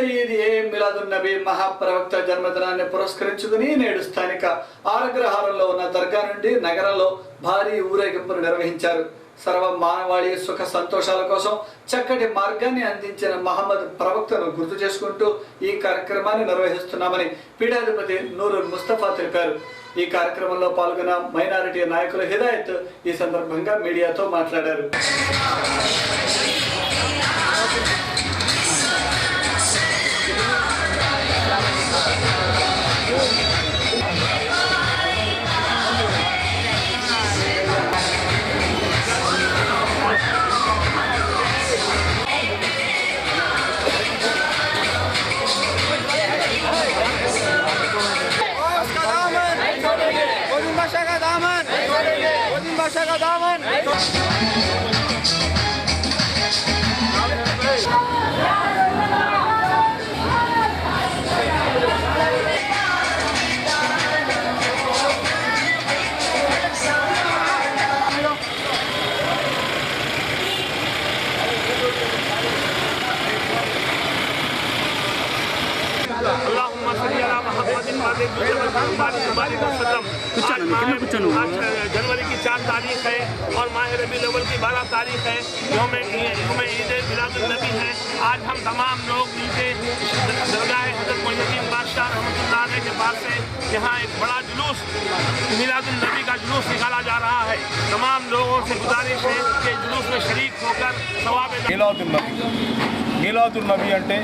సయ్యద్ ఏ మిలాదున్ నబీ మహాప్రవక్త జన్మదినాన్ని పురస్కరించుకుని నేడు స్థానిక ఆరగ్రహారంలో ఉన్న దర్గా నుండి నగరంలో భారీ ఊరేగింపును నిర్వహించారు. సర్వ మానవాళి సుఖ సంతోషాల కోసం చక్కటి మార్గాన్ని అందించిన మహమ్మద్ ప్రవక్తను గుర్తు చేసుకుంటూ ఈ కార్యక్రమాన్ని నిర్వహిస్తున్నామని పీఠాధిపతి నూరుల్ ముస్తఫా తెలిపారు. ఈ కార్యక్రమంలో పాల్గొన్న మైనారిటీ నాయకులు హిదాయత్ ఈ సందర్భంగా మీడియాతో మాట్లాడారు. जनवरी की 4 तारीख है और माह रबीउल अव्वल की 12 तारीख है, यौम ईद मिलादुन नबी है। आज हम तमाम लोग नीचे दरगाह हज़रत मोइनुद्दीन बादशाह रहमतुल्लाह अलैह के पास से यहाँ एक बड़ा जुलूस मिलादुन नबी का जुलूस निकाला जा रहा है। तमाम लोगों से गुजारिश है कि जुलूस में शरीक होकर सवाब मिलादुन नबी అంటే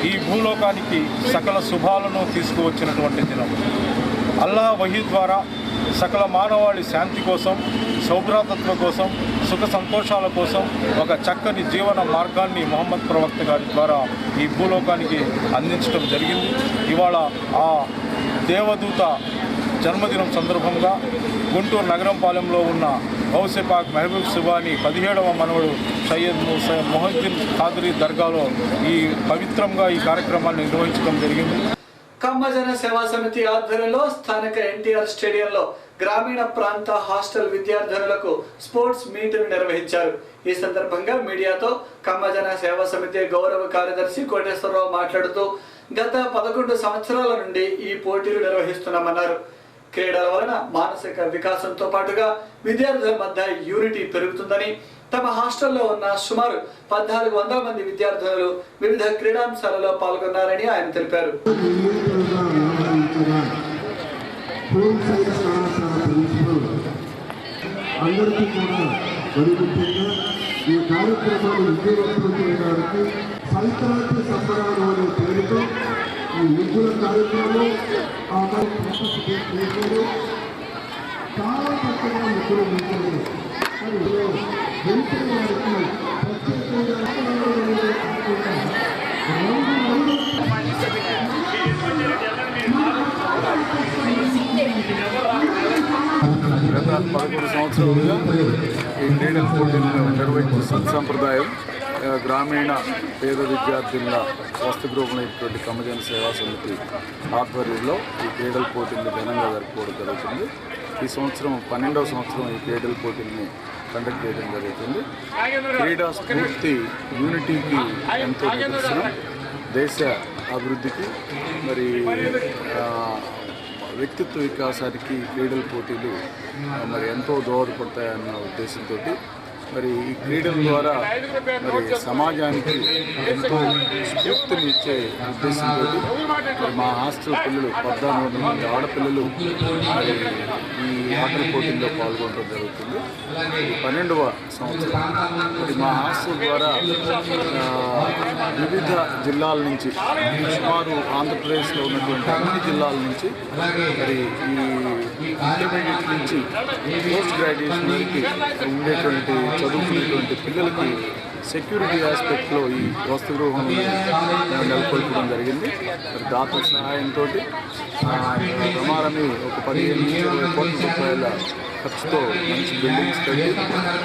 ఈ భూలోకానికి సకల శుభాలను తీసుకువచ్చినటువంటి దినం. అల్లాహ్ వహీ ద్వారా సకల మానవాళి శాంతి కోసం, సౌభ్రాతత్వం కోసం, సుఖ సంతోషాల కోసం ఒక చక్కని జీవన మార్గాన్ని మొహమ్మద్ ప్రవక్త గారి ద్వారా ఈ భూలోకానికి అందించడం జరిగింది. ఇవాళ ఆ దేవదూత జన్మదినం సందర్భంగా గుంటూరు నగరంపాలెంలో ఉన్న గౌసే పాక్ మహబూబ్ సుబానీ 17వ మనవడు సయ్యద్ మొహిద్దీన్ ఖాద్రీ దర్గాలో ఈ పవిత్రంగా ఈ కార్యక్రమాన్ని నిర్వహించడం జరిగింది. కమ్మజన సేవా సమితి ఆధ్వర్యంలో స్థానిక ఎన్టీఆర్ స్టేడియంలో గ్రామీణ ప్రాంత హాస్టల్ విద్యార్థులకు స్పోర్ట్స్ మీట్ను నిర్వహించారు. ఈ సందర్భంగా మీడియాతో కమ్మజన సేవా సమితి గౌరవ కార్యదర్శి కోటేశ్వరరావు మాట్లాడుతూ గత 11 సంవత్సరాల నుండి ఈ పోటీలు నిర్వహిస్తున్నామన్నారు. క్రీడల వలన మానసిక వికాసంతో పాటుగా విద్యార్థుల మధ్య యూనిటీ పెరుగుతుందని, తమ హాస్టల్లో ఉన్న సుమారు 1400 మంది విద్యార్థులు వివిధ క్రీడాంశాలలో పాల్గొన్నారని ఆయన తెలిపారు. ఈ కార్యక్రమాన్ని విజయవంతం చేయడానికి సంక్రాంతి సంబరాలు అనే పేరుతో ఈ ముగ్గుల కార్యక్రమం చాలా చక్కగా ముగ్గులు ముగ్గులు గెలిచిన వారికి గత 11 సంవత్సరాలుగా ఈ క్రీడల పోటీలను నిర్వహించిన సత్సంప్రదాయం గ్రామీణ పేద విద్యార్థుల వసతిగృహమైనటువంటి కమ్మజన సేవా సమితి ఆధ్వర్యంలో ఈ క్రీడల పోటీలను ఘనంగా జరుపుకోవడం జరుగుతుంది. ఈ సంవత్సరం 12వ సంవత్సరం ఈ క్రీడల పోటీల్ని కండక్ట్ చేయడం జరుగుతుంది. క్రీడా స్ఫూర్తి యూనిటీకి ఎంతో నిదర్శనం. దేశ అభివృద్ధికి మరి వ్యక్తిత్వ వికాసానికి క్రీడల పోటీలు మరి ఎంతో దోహదపడతాయన్న ఉద్దేశంతో మరి ఈ క్రీడల ద్వారా మరి సమాజానికి ఎంతో స్ఫూర్తిని ఇచ్చే ఉద్దేశంతో మరి మా హాస్టల్ పిల్లలు 1400 మంది ఆడపిల్లలు మరి ఈ ఆటల పోటీల్లో పాల్గొనడం జరుగుతుంది. ఇది 12వ సంవత్సరం. మరి మా హాస్టల్ ద్వారా వివిధ జిల్లాల నుంచి సుమారు ఆంధ్రప్రదేశ్లో ఉన్నటువంటి అన్ని జిల్లాల నుంచి మరి ఈ ఇంటర్మీడియట్ నుంచి పోస్ట్ గ్రాడ్యుయేషన్ వరకు ఉండేటువంటి చదువుకునేటువంటి పిల్లలకి సెక్యూరిటీ ఆస్పెక్ట్లో ఈ వసతిగృహంలో నెలకొల్పడం జరిగింది. మరి దాతల సహాయంతో ప్రమాణమే ఒక 15-20 కోట్ల రూపాయల ఖర్చుతో మంచి బిల్డింగ్స్ కట్టి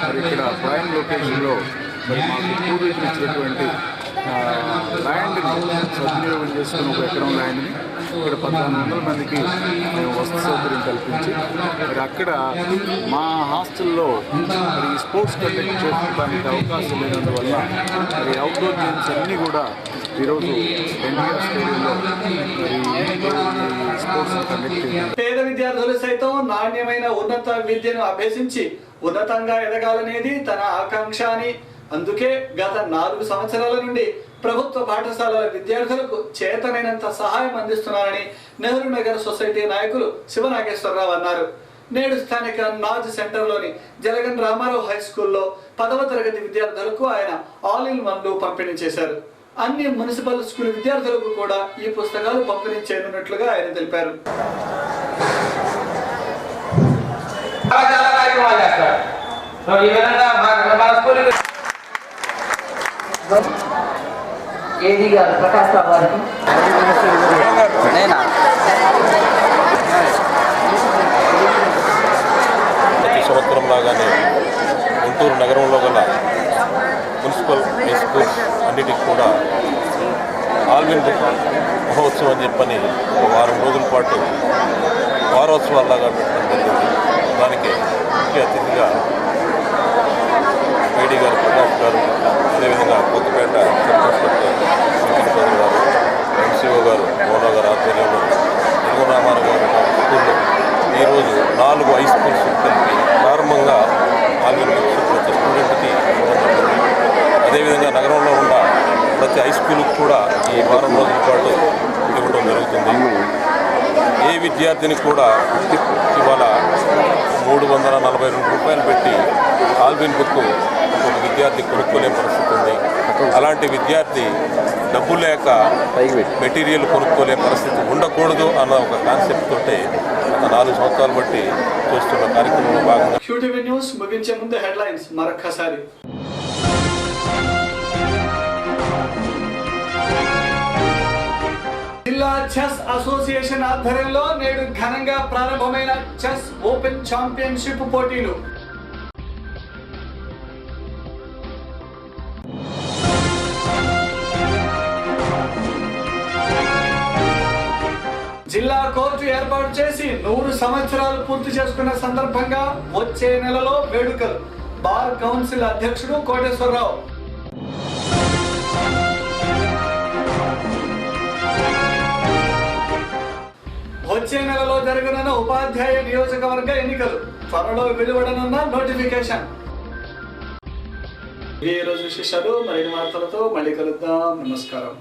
మరి ఇక్కడ ప్రైమ్ లొకేషన్లో మరి మాకు పూర్వీకులు ఇచ్చినటువంటి ల్యాండ్ని సద్వినియోగం చేసుకుని 1 ఎకరం ల్యాండ్ని ఇక్కడ 1400 మందికి మేము వసతి సౌకర్యం కల్పించి మరి అక్కడ మా హాస్టల్లో మరి స్పోర్ట్స్ కండక్ట్ చేసుకోవడానికి అవకాశం లేనందువల్ల మరి అవుట్డోర్ గేమ్స్ అన్నీ కూడా ఈరోజు ఎన్టీఆర్ స్టేడియంలో స్పోర్ట్స్ కండక్ట్ చేశారు. పేద విద్యార్థులు సైతం నాణ్యమైన ఉన్నత విద్యను అభ్యసించి ఉన్నతంగా ఎదగాలనేది తన ఆకాంక్ష అని, అందుకే గత 4 సంవత్సరాల నుండి ప్రభుత్వ పాఠశాలల విద్యార్థులకు చేతనైనంత సహాయం అందిస్తున్నారని నెహ్రూ నగర్ సొసైటీ నాయకులు శివనాగేశ్వరరావు అన్నారు. నేడు స్థానిక నాజ్ సెంటర్లోని జలగన్ రామారావు హై స్కూల్లో 10వ తరగతి విద్యార్థులకు ఆయన ఆల్ ఇన్ వన్లు పంపిణీ చేశారు. అన్ని మున్సిపల్ స్కూల్ విద్యార్థులకు కూడా ఈ పుస్తకాలు పంపిణీ చేయనున్నట్లుగా ఆయన తెలిపారు. ఏది గారు ప్రకాష్ రావు గారికి ప్రతి సంవత్సరం లాగానే గుంటూరు నగరంలో గల మున్సిపల్ హై స్కూల్స్ అన్నిటికి కూడా ఆల్విన్ బుక్ మహోత్సవం అని చెప్పని 1 వారం రోజుల పాటు వారోత్సవాల్లాగా పెట్టడం జరిగింది. దానికి ముఖ్య అతిథిగా మేడీ గారు, ప్రకాష్ గారు, అదేవిధంగా కొత్తపేట సబ్ ఇన్స్పెక్టర్ వెంకటపతి గారు, ఎంసీఓ గారు, మోనా గారు ఆధ్వర్యంలో నెహ్రూ రామారావు గారు స్కూల్లో ఈరోజు 4 హై స్కూల్స్ కలిపి ప్రారంభంగా ఆల్విన్ బుక్స్ ప్రతి స్టూడెంట్కి ఇవ్వడం జరిగింది. అదేవిధంగా నగరంలో ఉన్న ప్రతి హై స్కూల్కి కూడా ఈ వారం రోజుల పాటు ఇవ్వడం జరుగుతుంది. ఏ విద్యార్థిని కూడా ఇవాళ 342 రూపాయలు పెట్టి ఆల్విన్ బుక్ ఒక విద్యార్థి కొనుక్కోలేని పరిస్థితి ఉంది. అలాంటి విద్యార్థి డబ్బు లేక మెటీరియల్ కొనుక్కోలే పరిస్థితి ఉండకూడదు అన్న ఒక కాన్సెప్ట్ తోటే గత 4 సంవత్సరాలు బట్టి చూస్తున్న కార్యక్రమంలో భాగంగా QTV న్యూస్ ముగించే ముందు హెడ్లైన్స్ మరొక్కసారి. జిల్లా చెస్ అసోసియేషన్ ఆధ్వర్యంలో నేడు ఘనంగా ప్రారంభమైన చెస్ ఓపెన్ ఛాంపియన్షిప్ పోటీలు. జిల్లా కోర్టు ఏర్పాటు చేసి 100 సంవత్సరాలు పూర్తి చేసుకున్న సందర్భంగా వచ్చే నెలలో వేడుకలు. బార్ కౌన్సిల్ అధ్యక్షుడు కోటేశ్వరరావు. వచ్చే నెలలో జరగనున్న ఉపాధ్యాయ నియోజకవర్గ ఎన్నికలు. త్వరలో వెలువడనున్న నోటిఫికేషన్. ఈ రోజు విశేషాలు. మరిన్ని వార్తలతో మళ్ళీ కలుద్దాం. నమస్కారం.